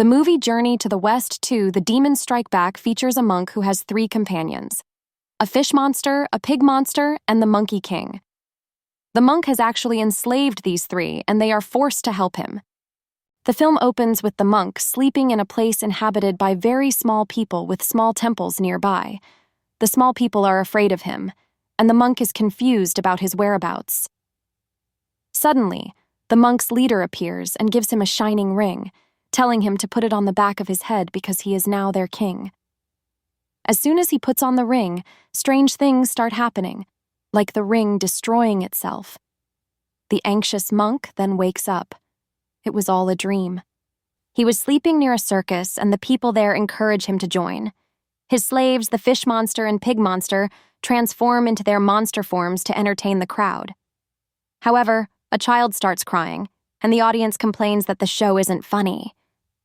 The movie Journey to the West 2, The Demons Strike Back features a monk who has 3 companions: a fish monster, a pig monster, and the Monkey King. The monk has actually enslaved these 3, and they are forced to help him. The film opens with the monk sleeping in a place inhabited by very small people with small temples nearby. The small people are afraid of him, and the monk is confused about his whereabouts. Suddenly, the monk's leader appears and gives him a shining ring, telling him to put it on the back of his head because he is now their king. As soon as he puts on the ring, strange things start happening, like the ring destroying itself. The anxious monk then wakes up. It was all a dream. He was sleeping near a circus, and the people there encourage him to join. His slaves, the fish monster and pig monster, transform into their monster forms to entertain the crowd. However, a child starts crying, and the audience complains that the show isn't funny.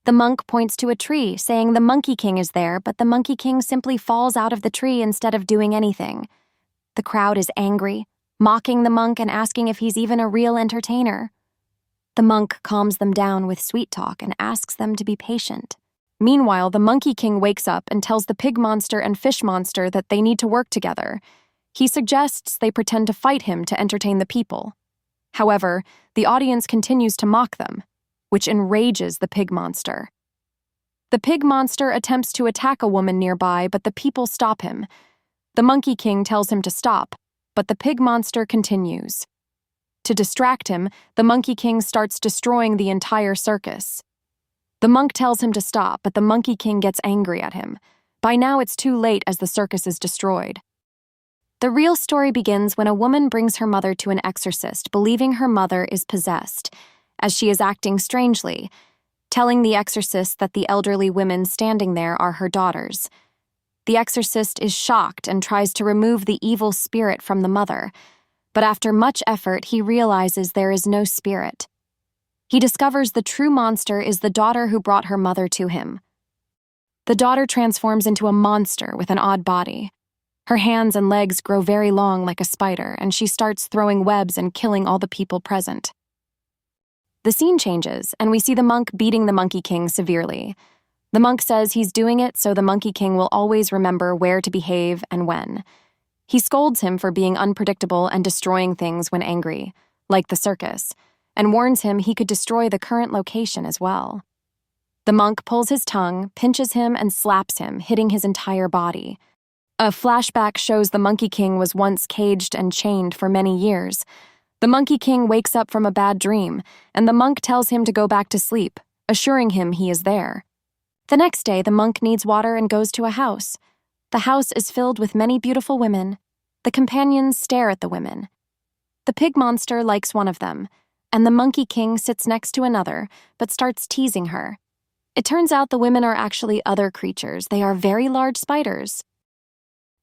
The monk points to a tree, saying the Monkey King is there, but the Monkey King simply falls out of the tree instead of doing anything. The crowd is angry, mocking the monk and asking if he's even a real entertainer. The monk calms them down with sweet talk and asks them to be patient. Meanwhile, the Monkey King wakes up and tells the pig monster and fish monster that they need to work together. He suggests they pretend to fight him to entertain the people. However, the audience continues to mock them, which enrages the pig monster. The pig monster attempts to attack a woman nearby, but the people stop him. The Monkey King tells him to stop, but the pig monster continues. To distract him, the Monkey King starts destroying the entire circus. The monk tells him to stop, but the Monkey King gets angry at him. By now it's too late as the circus is destroyed. The real story begins when a woman brings her mother to an exorcist, believing her mother is possessed, as she is acting strangely, telling the exorcist that the elderly women standing there are her daughters. The exorcist is shocked and tries to remove the evil spirit from the mother, but after much effort, he realizes there is no spirit. He discovers the true monster is the daughter who brought her mother to him. The daughter transforms into a monster with an odd body. Her hands and legs grow very long like a spider, and she starts throwing webs and killing all the people present. The scene changes, and we see the monk beating the Monkey King severely. The monk says he's doing it so the Monkey King will always remember where to behave and when. He scolds him for being unpredictable and destroying things when angry, like the circus, and warns him he could destroy the current location as well. The monk pulls his tongue, pinches him, and slaps him, hitting his entire body. A flashback shows the Monkey King was once caged and chained for many years. The Monkey King wakes up from a bad dream, and the monk tells him to go back to sleep, assuring him he is there. The next day, the monk needs water and goes to a house. The house is filled with many beautiful women. The companions stare at the women. The pig monster likes one of them, and the Monkey King sits next to another, but starts teasing her. It turns out the women are actually other creatures. They are very large spiders.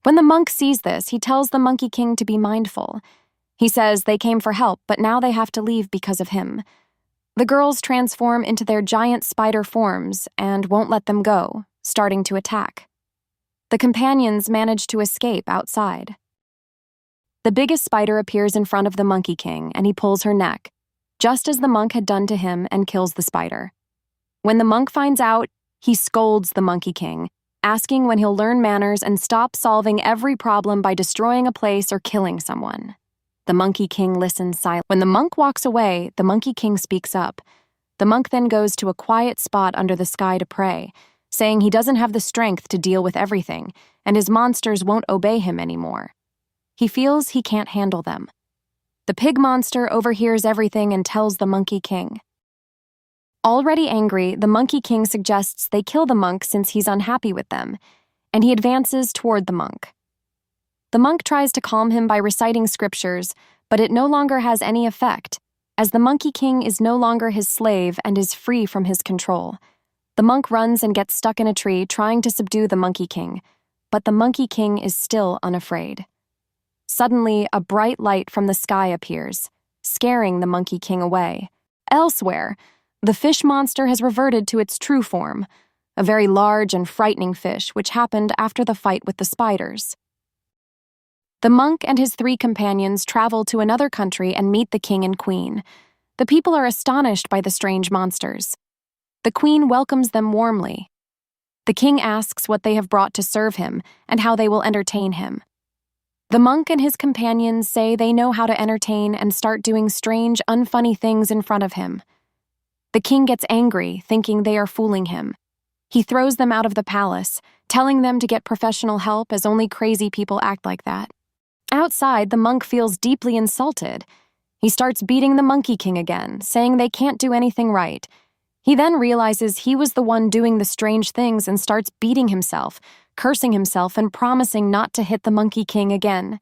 When the monk sees this, he tells the Monkey King to be mindful. He says they came for help, but now they have to leave because of him. The girls transform into their giant spider forms and won't let them go, starting to attack. The companions manage to escape outside. The biggest spider appears in front of the Monkey King, and he pulls her neck, just as the monk had done to him, and kills the spider. When the monk finds out, he scolds the Monkey King, asking when he'll learn manners and stop solving every problem by destroying a place or killing someone. The Monkey King listens silently. When the monk walks away, the Monkey King speaks up. The monk then goes to a quiet spot under the sky to pray, saying he doesn't have the strength to deal with everything, and his monsters won't obey him anymore. He feels he can't handle them. The pig monster overhears everything and tells the Monkey King. Already angry, the Monkey King suggests they kill the monk since he's unhappy with them, and he advances toward the monk. The monk tries to calm him by reciting scriptures, but it no longer has any effect, as the Monkey King is no longer his slave and is free from his control. The monk runs and gets stuck in a tree trying to subdue the Monkey King, but the Monkey King is still unafraid. Suddenly, a bright light from the sky appears, scaring the Monkey King away. Elsewhere, the fish monster has reverted to its true form, a very large and frightening fish which happened after the fight with the spiders. The monk and his 3 companions travel to another country and meet the king and queen. The people are astonished by the strange monsters. The queen welcomes them warmly. The king asks what they have brought to serve him and how they will entertain him. The monk and his companions say they know how to entertain and start doing strange, unfunny things in front of him. The king gets angry, thinking they are fooling him. He throws them out of the palace, telling them to get professional help as only crazy people act like that. Outside, the monk feels deeply insulted. He starts beating the Monkey King again, saying they can't do anything right. He then realizes he was the one doing the strange things and starts beating himself, cursing himself and promising not to hit the Monkey King again.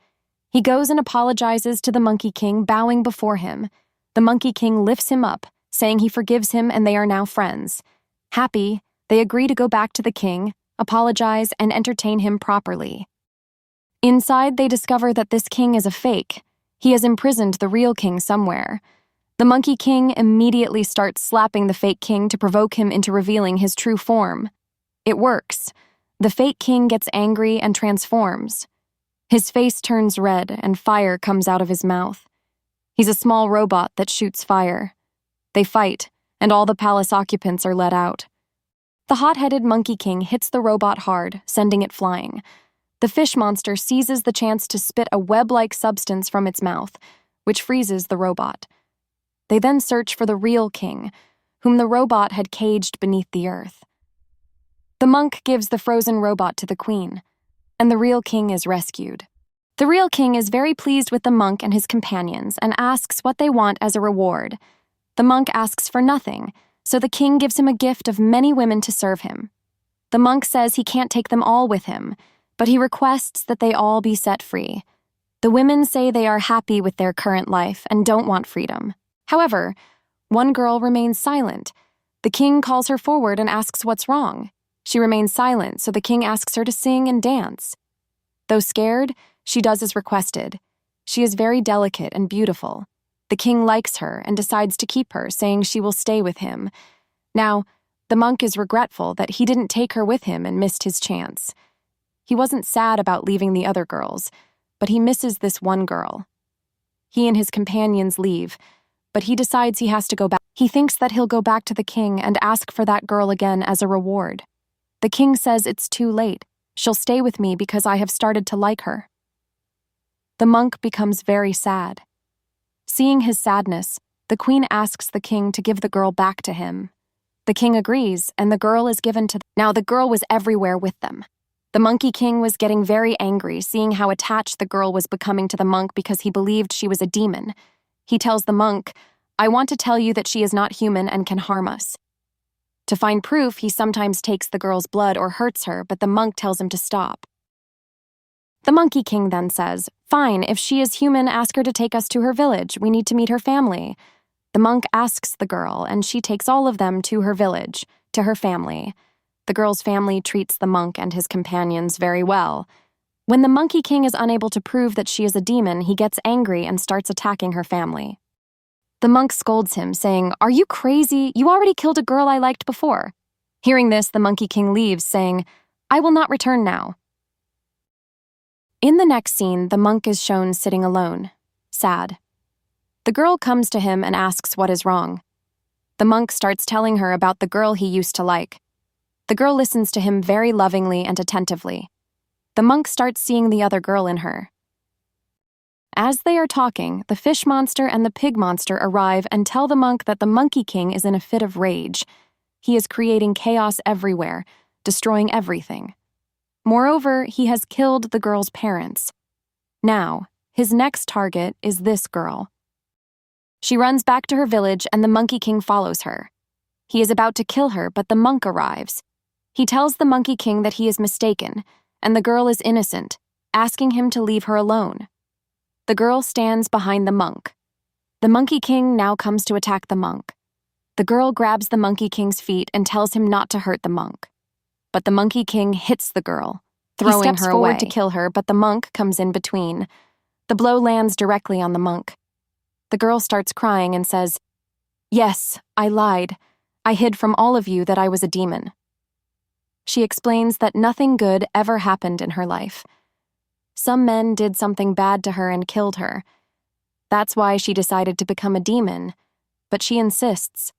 He goes and apologizes to the Monkey King, bowing before him. The Monkey King lifts him up, saying he forgives him and they are now friends. Happy, they agree to go back to the king, apologize, and entertain him properly. Inside, they discover that this king is a fake. He has imprisoned the real king somewhere. The Monkey King immediately starts slapping the fake king to provoke him into revealing his true form. It works. The fake king gets angry and transforms. His face turns red and fire comes out of his mouth. He's a small robot that shoots fire. They fight, and all the palace occupants are let out. The hot-headed Monkey King hits the robot hard, sending it flying. The fish monster seizes the chance to spit a web-like substance from its mouth, which freezes the robot. They then search for the real king, whom the robot had caged beneath the earth. The monk gives the frozen robot to the queen, and the real king is rescued. The real king is very pleased with the monk and his companions and asks what they want as a reward. The monk asks for nothing, so the king gives him a gift of many women to serve him. The monk says he can't take them all with him, but he requests that they all be set free. The women say they are happy with their current life and don't want freedom. However, one girl remains silent. The king calls her forward and asks what's wrong. She remains silent, so the king asks her to sing and dance. Though scared, she does as requested. She is very delicate and beautiful. The king likes her and decides to keep her, saying she will stay with him. Now, the monk is regretful that he didn't take her with him and missed his chance. He wasn't sad about leaving the other girls, but he misses this one girl. He and his companions leave, but he decides he has to go back. He thinks that he'll go back to the king and ask for that girl again as a reward. The king says it's too late. She'll stay with me because I have started to like her. The monk becomes very sad. Seeing his sadness, the queen asks the king to give the girl back to him. The king agrees, and the girl is given to them. Now the girl was everywhere with them. The Monkey King was getting very angry, seeing how attached the girl was becoming to the monk because he believed she was a demon. He tells the monk, "I want to tell you that she is not human and can harm us." To find proof, he sometimes takes the girl's blood or hurts her, but the monk tells him to stop. The Monkey King then says, "Fine, if she is human, ask her to take us to her village. We need to meet her family." The monk asks the girl, and she takes all of them to her village, to her family. The girl's family treats the monk and his companions very well. When the Monkey King is unable to prove that she is a demon, he gets angry and starts attacking her family. The monk scolds him, saying, "Are you crazy? You already killed a girl I liked before." Hearing this, the Monkey King leaves, saying, "I will not return now." In the next scene, the monk is shown sitting alone, sad. The girl comes to him and asks what is wrong. The monk starts telling her about the girl he used to like. The girl listens to him very lovingly and attentively. The monk starts seeing the other girl in her. As they are talking, the fish monster and the pig monster arrive and tell the monk that the Monkey King is in a fit of rage. He is creating chaos everywhere, destroying everything. Moreover, he has killed the girl's parents. Now, his next target is this girl. She runs back to her village and the Monkey King follows her. He is about to kill her, but the monk arrives. He tells the Monkey King that he is mistaken, and the girl is innocent, asking him to leave her alone. The girl stands behind the monk. The Monkey King now comes to attack the monk. The girl grabs the Monkey King's feet and tells him not to hurt the monk. But the Monkey King hits the girl, throwing her away. He steps forward to kill her, but the monk comes in between. The blow lands directly on the monk. The girl starts crying and says, "Yes, I lied. I hid from all of you that I was a demon." She explains that nothing good ever happened in her life. Some men did something bad to her and killed her. That's why she decided to become a demon, but she insists,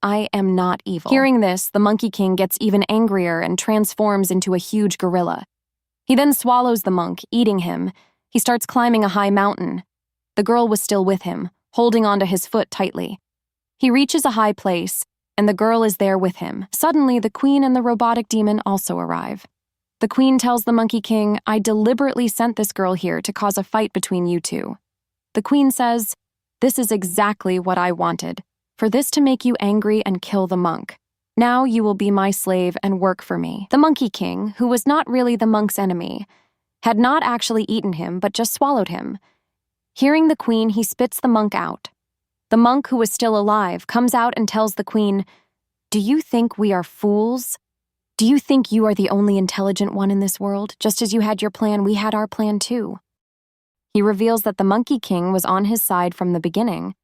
I am not evil." Hearing this, the Monkey King gets even angrier and transforms into a huge gorilla. He then swallows the monk, eating him. He starts climbing a high mountain. The girl was still with him, holding onto his foot tightly. He reaches a high place, and the girl is there with him. Suddenly, the queen and the robotic demon also arrive. The queen tells the Monkey King, "I deliberately sent this girl here to cause a fight between you two." The queen says, "This is exactly what I wanted, for this to make you angry and kill the monk. Now you will be my slave and work for me." The Monkey King, who was not really the monk's enemy, had not actually eaten him but just swallowed him. Hearing the queen, he spits the monk out. The monk, who was still alive, comes out and tells the queen, "Do you think we are fools? Do you think you are the only intelligent one in this world? Just as you had your plan, we had our plan too." He reveals that the Monkey King was on his side from the beginning,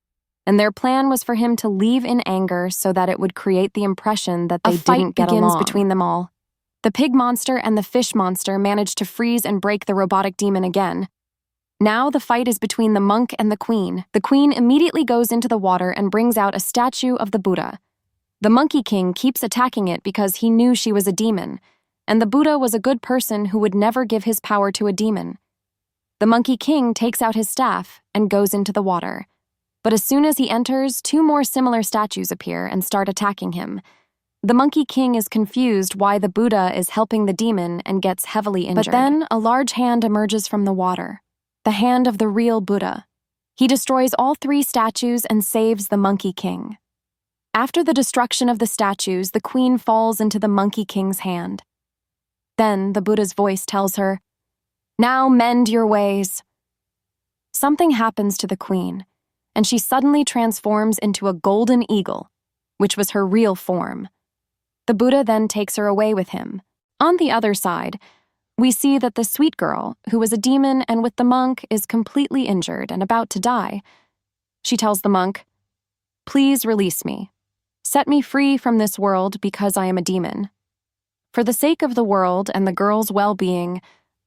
and their plan was for him to leave in anger so that it would create the impression that they didn't get along. A fight begins between them all. The pig monster and the fish monster manage to freeze and break the robotic demon again. Now the fight is between the monk and the queen. The queen immediately goes into the water and brings out a statue of the Buddha. The Monkey King keeps attacking it because he knew she was a demon, and the Buddha was a good person who would never give his power to a demon. The Monkey King takes out his staff and goes into the water. But as soon as he enters, two more similar statues appear and start attacking him. The Monkey King is confused why the Buddha is helping the demon and gets heavily injured. But then a large hand emerges from the water. The hand of the real Buddha. He destroys all three statues and saves the Monkey King. After the destruction of the statues, the queen falls into the Monkey King's hand. Then the Buddha's voice tells her, "Now mend your ways." Something happens to the queen, and she suddenly transforms into a golden eagle, which was her real form. The Buddha then takes her away with him. On the other side, we see that the sweet girl, who was a demon and with the monk, is completely injured and about to die. She tells the monk, "Please release me. Set me free from this world because I am a demon." For the sake of the world and the girl's well-being,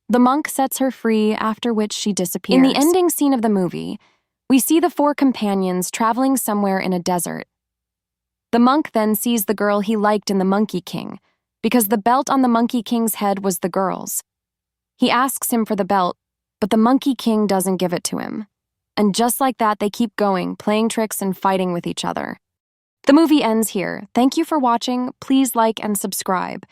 the monk sets her free, after which she disappears. In the ending scene of the movie, we see the four companions traveling somewhere in a desert. The monk then sees the girl he liked in the Monkey King, because the belt on the Monkey King's head was the girl's. He asks him for the belt, but the Monkey King doesn't give it to him. And just like that, they keep going, playing tricks and fighting with each other. The movie ends here. Thank you for watching. Please like and subscribe.